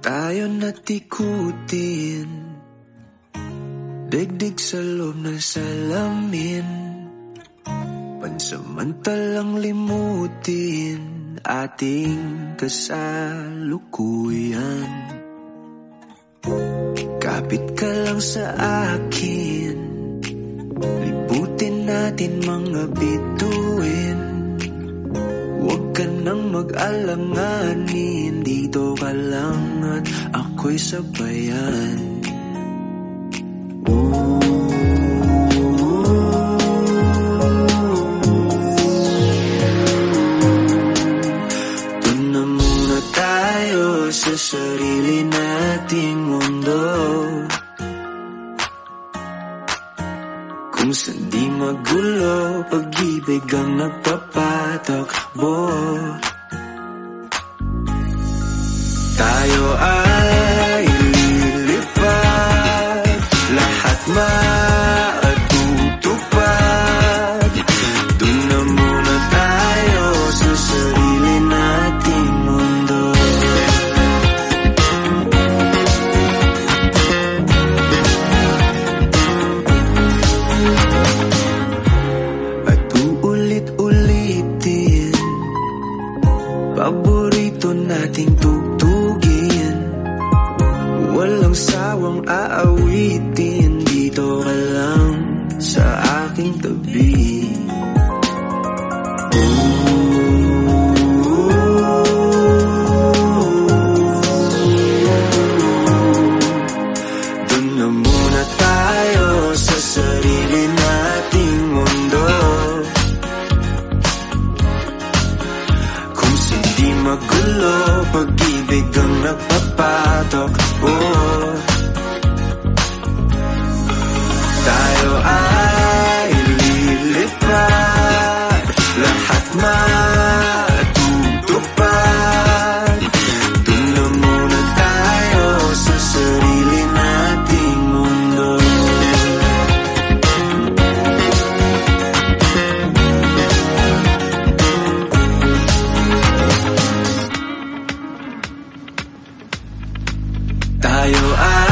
Tayo natikutin, digdig sa loob ng salamin, pansamantalang limutin ating kasalukuyan. Kapit ka lang sa akin, liputin natin mga bituin. Huwag ka nang mag-alanganin, dito ka lang at ako'y sabayan. Doon na muna tayo sa sarili nating mundo, kung saan di magulo, pag-ibig ang nagpapatakbo. Tayo ay lilipad, lahat matutupad. Doon na muna tayo sa sarili nating mundo. At uulit-ulitin paborito nating tugtugin, walang sawang aawitin, dito ka lang sa aking tabi. Doon na muna tayo sa sarili nating mundo, kung hindi magulo, pag-ibig ang nagpapatakbo. Tayo ay lilipad, lahat matutupad. Doon na muna tayo sa sarili nating mundo. Tayo ay